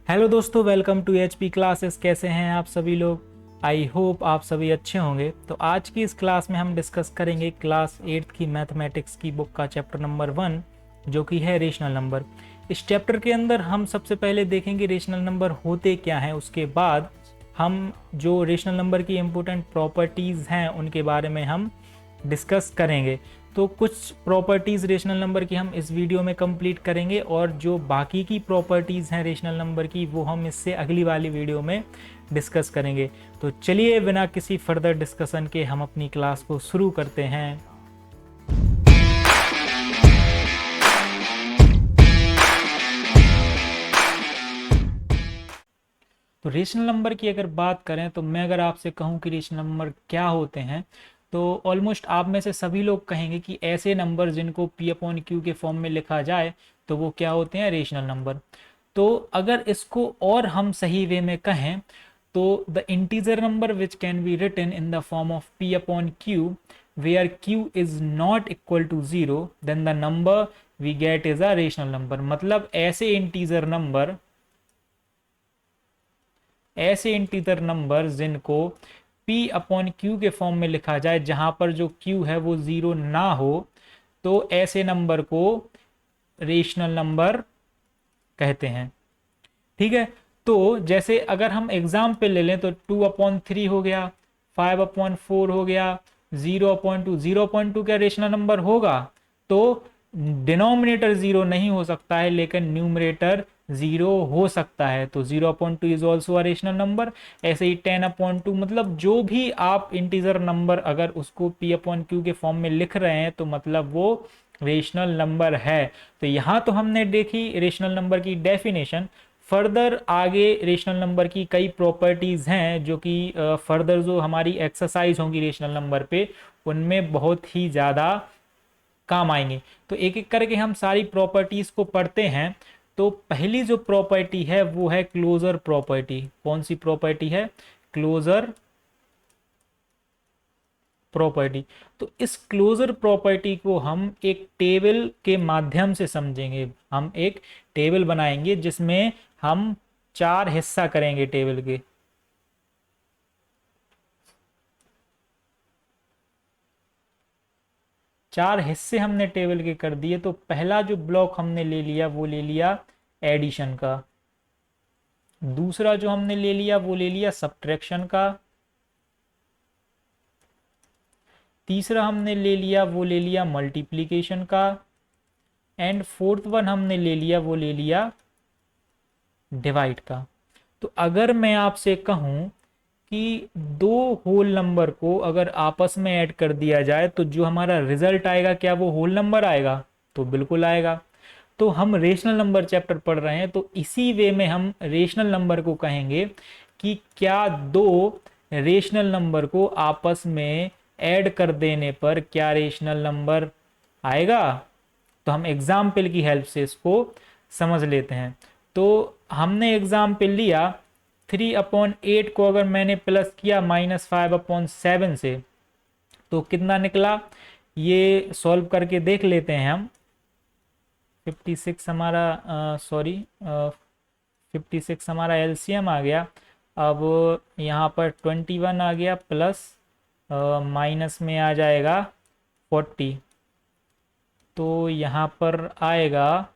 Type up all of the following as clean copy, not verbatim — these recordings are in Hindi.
हेलो दोस्तों, वेलकम टू एचपी क्लासेस। कैसे हैं आप सभी लोग? आई होप आप सभी अच्छे होंगे। तो आज की इस क्लास में हम डिस्कस करेंगे क्लास 8th की मैथमेटिक्स की बुक का चैप्टर नंबर 1 जो कि है रेशनल नंबर। इस चैप्टर के अंदर हम सबसे पहले देखेंगे रेशनल नंबर होते क्या हैं, उसके बाद हम जो रेशनल नंबर की इम्पोर्टेंट प्रॉपर्टीज़ हैं उनके बारे में हम डिस्कस करेंगे। तो कुछ प्रॉपर्टीज़ रेशनल नंबर की हम इस वीडियो में कंप्लीट करेंगे और जो बाकी की प्रॉपर्टीज़ हैं रेशनल नंबर की वो हम इससे अगली वाली वीडियो में डिस्कस करेंगे। तो चलिए बिना किसी फर्दर डिस्कशन के हम अपनी क्लास को शुरू करते हैं। तो रेशनल नंबर की अगर बात करें तो मैं अगर आपसे कहूं कि रेशनल नंबर क्या होते हैं तो ऑलमोस्ट आप में से सभी लोग कहेंगे कि ऐसे नंबर जिनको पी अपॉन क्यू के फॉर्म में लिखा जाए तो वो क्या होते हैं, रेशनल नंबर। तो अगर इसको और हम सही वे में कहें तो the integer number which can be written in the form of P upon Q where Q is not equal to zero then the number we get is a rational number. मतलब ऐसे इंटीजर नंबर जिनको p अपॉन क्यू के फॉर्म में लिखा जाए जहां पर जो q है वो जीरो ना हो तो ऐसे नंबर को रेशनल नंबर कहते हैं। ठीक है, तो जैसे अगर हम एग्जाम्पल ले लें तो 2/3 हो गया, 5/4 हो गया, 0/2। 0/2 क्या रेशनल नंबर होगा? तो डिनोमिनेटर जीरो नहीं हो सकता है लेकिन न्यूमरेटर जीरो हो सकता है, तो 0/2 is also a rational number. ऐसे ही 10/2, मतलब जो भी आप इंटीजर नंबर अगर उसको p अपॉन क्यू के फॉर्म में लिख रहे हैं तो मतलब वो रेशनल नंबर है। तो यहाँ तो हमने देखी रेशनल नंबर की डेफिनेशन। फर्दर आगे रेशनल नंबर की कई प्रॉपर्टीज़ हैं जो कि फर्दर जो हमारी एक्सरसाइज होंगी रेशनल नंबर पे उनमें बहुत ही ज़्यादा काम आएंगे। तो एक एक करके हम सारी प्रॉपर्टीज़ को पढ़ते हैं। तो पहली जो प्रॉपर्टी है वो है क्लोजर प्रॉपर्टी। कौन सी प्रॉपर्टी है? Closure property. तो इस क्लोजर प्रॉपर्टी को हम एक टेबल के माध्यम से समझेंगे। हम एक टेबल बनाएंगे जिसमें हम चार हिस्सा करेंगे टेबल के। चार हिस्से हमने टेबल के कर दिए। तो पहला जो ब्लॉक हमने ले लिया वो ले लिया एडिशन का, दूसरा जो हमने ले लिया वो ले लिया सब्ट्रैक्शन का, तीसरा हमने ले लिया वो ले लिया मल्टीप्लिकेशन का, एंड फोर्थ वन हमने ले लिया वो ले लिया डिवाइड का। तो अगर मैं आपसे कहूं कि दो होल नंबर को अगर आपस में ऐड कर दिया जाए तो जो हमारा रिजल्ट आएगा क्या वो होल नंबर आएगा? तो बिल्कुल आएगा। तो हम रेशनल नंबर चैप्टर पढ़ रहे हैं तो इसी वे में हम रेशनल नंबर को कहेंगे कि क्या दो रेशनल नंबर को आपस में ऐड कर देने पर क्या रेशनल नंबर आएगा। तो हम एग्जाम्पल की हेल्प से इसको समझ लेते हैं। तो हमने एग्जाम्पल लिया 3/8 को अगर मैंने प्लस किया -5/7 से तो कितना निकला, ये सॉल्व करके देख लेते हैं हम। 56 हमारा 56 हमारा एलसीएम आ गया। अब यहाँ पर 21 आ गया प्लस माइनस में आ जाएगा 40, तो यहाँ पर आएगा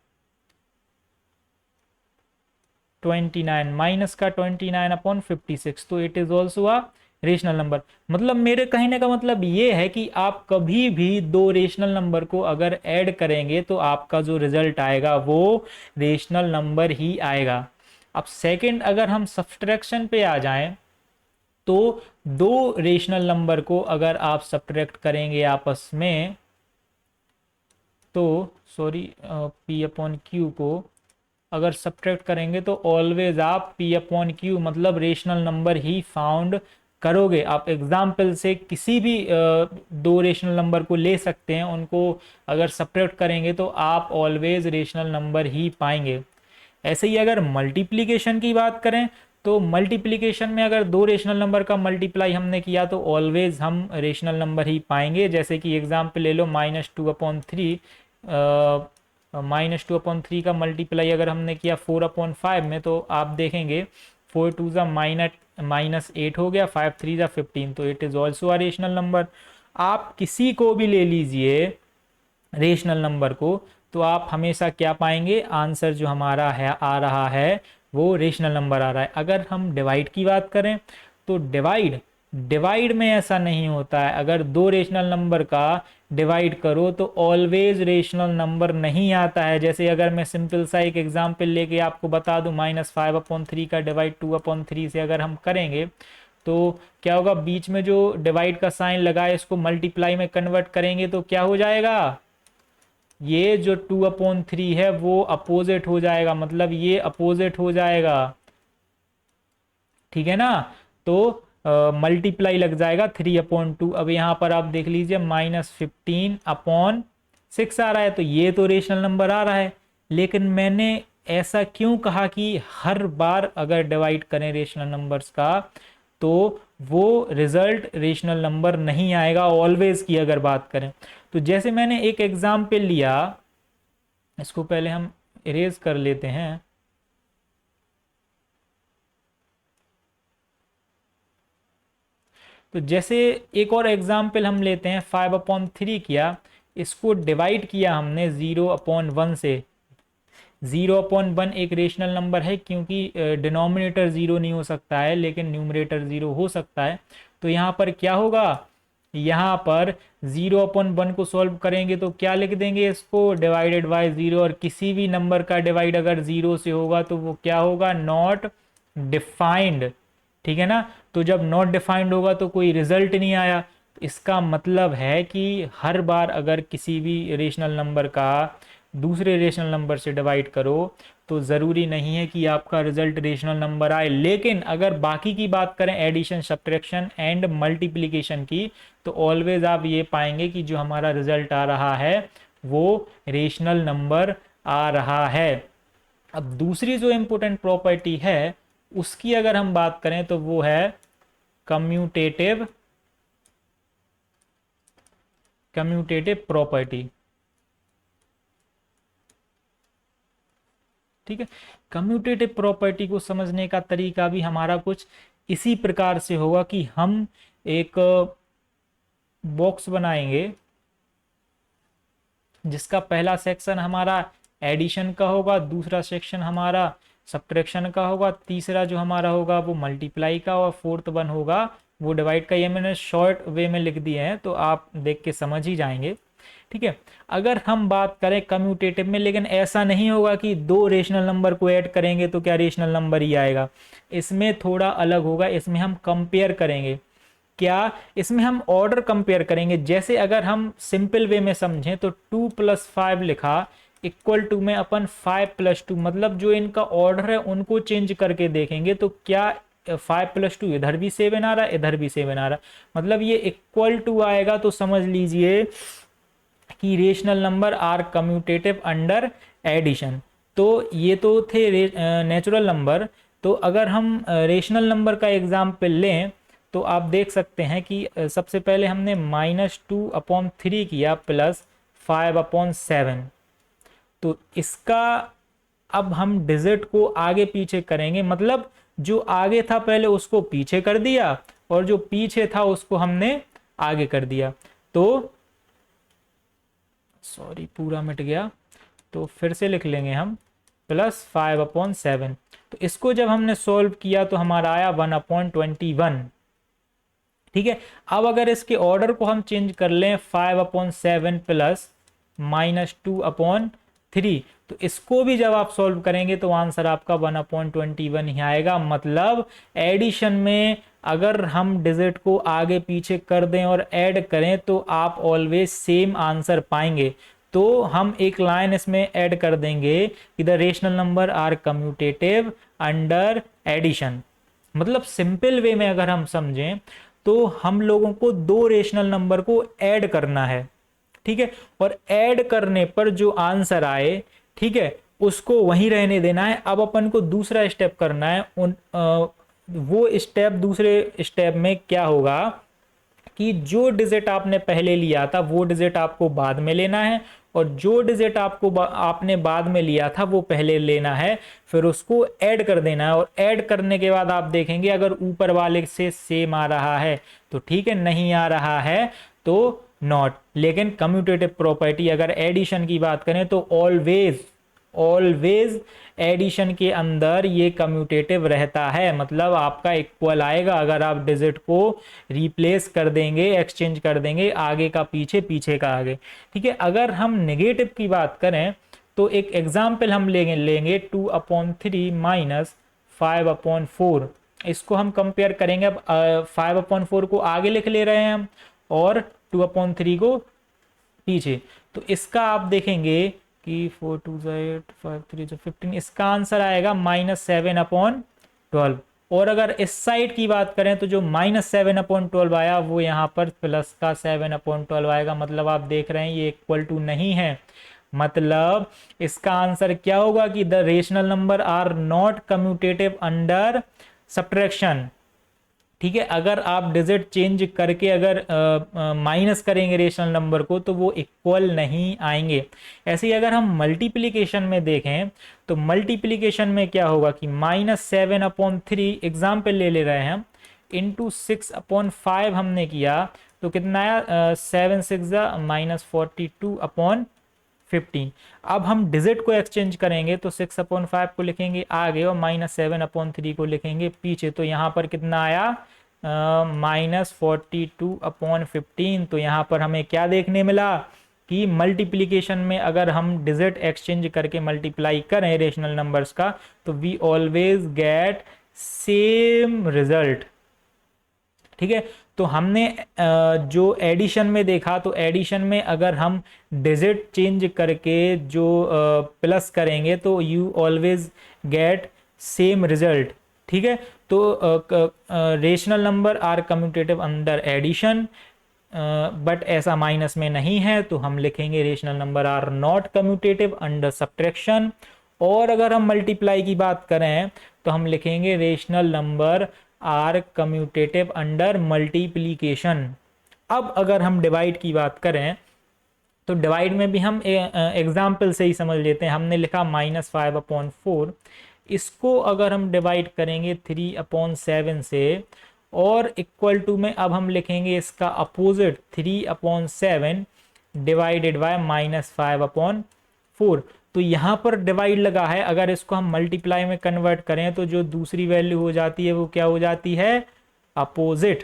29 माइनस का 29/56। तो it is also a rational number. मतलब मेरे कहने का मतलब ये है कि आप कभी भी दो रेशनल नंबर को अगर ऐड करेंगे तो आपका जो रिजल्ट आएगा वो रेशनल नंबर ही आएगा। अब सेकंड, अगर हम सब्ट्रैक्शन पे आ जाएं तो दो रेशनल नंबर को अगर आप सब्ट्रैक्ट करेंगे आपस में तो पी अपॉन क्यू को अगर सब्ट्रैक्ट करेंगे तो ऑलवेज आप p अपॉन क्यू मतलब रेशनल नंबर ही फाउंड करोगे। आप एग्जाम्पल से किसी भी दो रेशनल नंबर को ले सकते हैं, उनको अगर सब्ट्रैक्ट करेंगे तो आप ऑलवेज रेशनल नंबर ही पाएंगे। ऐसे ही अगर मल्टीप्लिकेशन की बात करें तो मल्टीप्लिकेशन में अगर दो रेशनल नंबर का मल्टीप्लाई हमने किया तो ऑलवेज हम रेशनल नंबर ही पाएंगे। जैसे कि एग्जाम्पल ले लो -2/3 -2/3 का मल्टीप्लाई अगर हमने किया 4/5 में, तो आप देखेंगे 4 2 ज़ा -8 हो गया, 5 3 ज़ा 15, तो it is also a rational number. आप किसी को भी ले लीजिए रेशनल नंबर को, तो आप हमेशा क्या पाएंगे, आंसर जो हमारा है आ रहा है वो रेशनल नंबर आ रहा है। अगर हम डिवाइड की बात करें तो डिवाइड में ऐसा नहीं होता है। अगर दो रेशनल नंबर का डिवाइड करो तो ऑलवेज रेशनल नंबर नहीं आता है। जैसे अगर मैं सिंपल सा एक एग्जांपल लेके आपको बता दूं, -5/3 का डिवाइड 2/3 से अगर हम करेंगे तो क्या होगा, बीच में जो डिवाइड का साइन लगा है इसको मल्टीप्लाई में कन्वर्ट करेंगे तो क्या हो जाएगा, ये जो 2/3 है वो अपोजिट हो जाएगा, मतलब ये अपोजिट हो जाएगा, ठीक है ना। तो मल्टीप्लाई लग जाएगा 3/2। अब यहाँ पर आप देख लीजिए -15/6 आ रहा है, तो ये तो रेशनल नंबर आ रहा है। लेकिन मैंने ऐसा क्यों कहा कि हर बार अगर डिवाइड करें रेशनल नंबर्स का तो वो रिजल्ट रेशनल नंबर नहीं आएगा, ऑलवेज की अगर बात करें तो। जैसे मैंने एक एग्जाम्पल लिया, इसको पहले हम इरेज कर लेते हैं। तो जैसे एक और एग्जाम्पल हम लेते हैं, 5/3 किया, इसको डिवाइड किया हमने 0/1 से। 0/1 एक रेशनल नंबर है क्योंकि डिनोमिनेटर 0 नहीं हो सकता है लेकिन न्यूमरेटर 0 हो सकता है। तो यहाँ पर क्या होगा, यहाँ पर 0/1 को सॉल्व करेंगे तो क्या लिख देंगे, इसको डिवाइडेड बाय 0। और किसी भी नंबर का डिवाइड अगर 0 से होगा तो वो क्या होगा, नॉट डिफाइंड, ठीक है ना। तो जब नॉट डिफाइंड होगा तो कोई रिजल्ट नहीं आया। तो इसका मतलब है कि हर बार अगर किसी भी रेशनल नंबर का दूसरे रेशनल नंबर से डिवाइड करो तो ज़रूरी नहीं है कि आपका रिजल्ट रेशनल नंबर आए। लेकिन अगर बाकी की बात करें, एडिशन, सब्ट्रैक्शन एंड मल्टीप्लिकेशन की, तो ऑलवेज आप ये पाएंगे कि जो हमारा रिजल्ट आ रहा है वो रेशनल नंबर आ रहा है। अब दूसरी जो इम्पोर्टेंट प्रॉपर्टी है उसकी अगर हम बात करें तो वो है कम्यूटेटिव प्रॉपर्टी, ठीक है। कम्यूटेटिव प्रॉपर्टी को समझने का तरीका भी हमारा कुछ इसी प्रकार से होगा कि हम एक बॉक्स बनाएंगे जिसका पहला सेक्शन हमारा एडिशन का होगा, दूसरा सेक्शन हमारा सब्ट्रैक्शन का होगा, तीसरा जो हमारा होगा वो मल्टीप्लाई का, और फोर्थ वन होगा वो डिवाइड का। ये मैंने शॉर्ट वे में लिख दिए हैं तो आप देख के समझ ही जाएंगे, ठीक है। अगर हम बात करें कम्यूटेटिव में, लेकिन ऐसा नहीं होगा कि दो रेशनल नंबर को ऐड करेंगे तो क्या रेशनल नंबर ही आएगा। इसमें थोड़ा अलग होगा, इसमें हम कंपेयर करेंगे। क्या, इसमें हम ऑर्डर कंपेयर करेंगे। जैसे अगर हम सिंपल वे में समझें तो 2 + 5 लिखा इक्वल टू में अपन 5 + 2, मतलब जो इनका ऑर्डर है उनको चेंज करके देखेंगे तो क्या 5 + 2 इधर भी 7 आ रहा है, इधर भी 7 आ रहा है, मतलब ये इक्वल टू आएगा। तो समझ लीजिए कि rational number are commutative under addition. तो ये तो थे नेचुरल नंबर। तो अगर हम रेशनल नंबर का एग्जाम्पल लें तो आप देख सकते हैं कि सबसे पहले हमने -2/3 किया प्लस 5/7। तो इसका अब हम डिजिट को आगे पीछे करेंगे, मतलब जो आगे था पहले उसको पीछे कर दिया और जो पीछे था उसको हमने आगे कर दिया। तो सॉरी पूरा मिट गया, तो फिर से लिख लेंगे हम +5/7। तो इसको जब हमने सॉल्व किया तो हमारा आया 1/21, ठीक है। अब अगर इसके ऑर्डर को हम चेंज कर लें 5/7 प्लस -2/3, तो इसको भी जब आप सॉल्व करेंगे तो आंसर आपका 1/21 ही आएगा। मतलब एडिशन में अगर हम डिजिट को आगे पीछे कर दें और ऐड करें तो आप ऑलवेज सेम आंसर पाएंगे। तो हम एक लाइन इसमें ऐड कर देंगे कि the rational number are commutative under addition. मतलब सिंपल वे में अगर हम समझें तो हम लोगों को दो रेशनल नंबर को ऐड करना है, ठीक है, और ऐड करने पर जो आंसर आए, ठीक है, उसको वहीं रहने देना है। अब अपन को दूसरा स्टेप करना है। वो स्टेप, दूसरे स्टेप में क्या होगा कि जो डिजिट आपने पहले लिया था वो डिजिट आपको बाद में लेना है और जो डिजिट आपने बाद में लिया था वो पहले लेना है, फिर उसको ऐड कर देना है, और ऐड करने के बाद आप देखेंगे अगर ऊपर वाले से सेम आ रहा है तो ठीक है, नहीं आ रहा है तो नॉट। लेकिन कम्यूटेटिव प्रॉपर्टी अगर एडिशन की बात करें तो ऑलवेज ऑलवेज एडिशन के अंदर ये कम्यूटेटिव रहता है, मतलब आपका इक्वल आएगा अगर आप डिजिट को रिप्लेस कर देंगे, एक्सचेंज कर देंगे, आगे का पीछे, पीछे का आगे। ठीक है, अगर हम नेगेटिव की बात करें तो एक एग्जाम्पल हम लेंगे 2/3 माइनस 5/4। इसको हम कंपेयर करेंगे। अब 5/4 को आगे लिख ले रहे हैं हम और 2/3 को पीछे, तो इसका आप देखेंगे कि 4 2 8 5 3 15, इसका आंसर आएगा -7/12। और अगर इस साइड की बात करें तो जो -7/12 आया वो यहाँ पर प्लस का 7/12 आएगा, मतलब आप देख रहे हैं ये इक्वल टू नहीं है। मतलब इसका आंसर क्या होगा कि the rational number are not commutative under subtraction. ठीक है, अगर आप डिजिट चेंज करके अगर माइनस करेंगे रेशनल नंबर को तो वो इक्वल नहीं आएंगे। ऐसे ही अगर हम मल्टीप्लिकेशन में देखें तो मल्टीप्लिकेशन में क्या होगा कि -7/3 एग्जाम्पल ले रहे हैं हम, इंटू 6/5 हमने किया तो कितना आया 7 6 -42/15। अब हम डिजिट को एक्सचेंज करेंगे तो 6/5 को लिखेंगे आगे और -7/3 को लिखेंगे पीछे, तो यहाँ पर कितना आया -42/15। तो यहाँ पर हमें क्या देखने मिला कि मल्टीप्लिकेशन में अगर हम डिजिट एक्सचेंज करके मल्टीप्लाई करें रेशनल नंबर्स का तो we always get same result. ठीक है, तो हमने जो एडिशन में देखा तो एडिशन में अगर हम डिजिट चेंज करके जो प्लस करेंगे तो you always get same result. ठीक है, तो rational number are commutative under addition, but ऐसा माइनस में नहीं है तो हम लिखेंगे rational number are not commutative under subtraction. और अगर हम मल्टीप्लाई की बात करें तो हम लिखेंगे rational number are commutative under multiplication. अब अगर हम डिवाइड की बात करें तो डिवाइड में भी हम एग्जाम्पल से ही समझ लेते हैं। हमने लिखा -5/4, इसको अगर हम डिवाइड करेंगे 3/7 से और इक्वल टू में अब हम लिखेंगे इसका अपोजिट 3/7 डिवाइडेड बाय -5/4। तो यहाँ पर डिवाइड लगा है, अगर इसको हम मल्टीप्लाई में कन्वर्ट करें तो जो दूसरी वैल्यू हो जाती है वो क्या हो जाती है अपोजिट।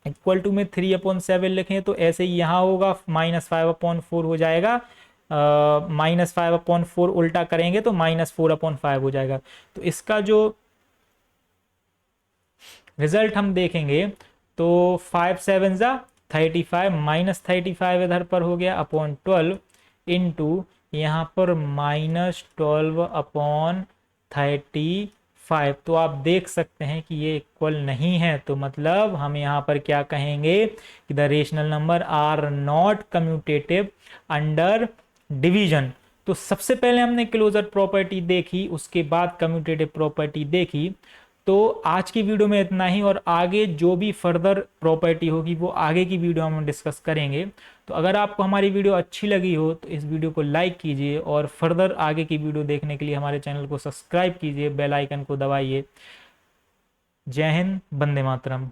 इक्वल टू में 3/7 लिखें तो ऐसे ही यहाँ होगा -5/4 हो जाएगा, -5/4 उल्टा करेंगे तो -4/5 हो जाएगा। तो इसका जो रिजल्ट हम देखेंगे तो 5 7 35 -35 इधर पर हो गया अपॉन 12 इंटू यहाँ पर -12/35। तो आप देख सकते हैं कि ये इक्वल नहीं है, तो मतलब हम यहाँ पर क्या कहेंगे कि the rational number are not commutative under division. तो सबसे पहले हमने क्लोजर प्रॉपर्टी देखी, उसके बाद कम्यूटेटिव प्रॉपर्टी देखी। तो आज की वीडियो में इतना ही, और आगे जो भी फर्दर प्रॉपर्टी होगी वो आगे की वीडियो हम डिस्कस करेंगे। तो अगर आपको हमारी वीडियो अच्छी लगी हो तो इस वीडियो को लाइक कीजिए और फर्दर आगे की वीडियो देखने के लिए हमारे चैनल को सब्सक्राइब कीजिए, बेल आइकन को दबाइए। जय हिंद, वंदे मातरम।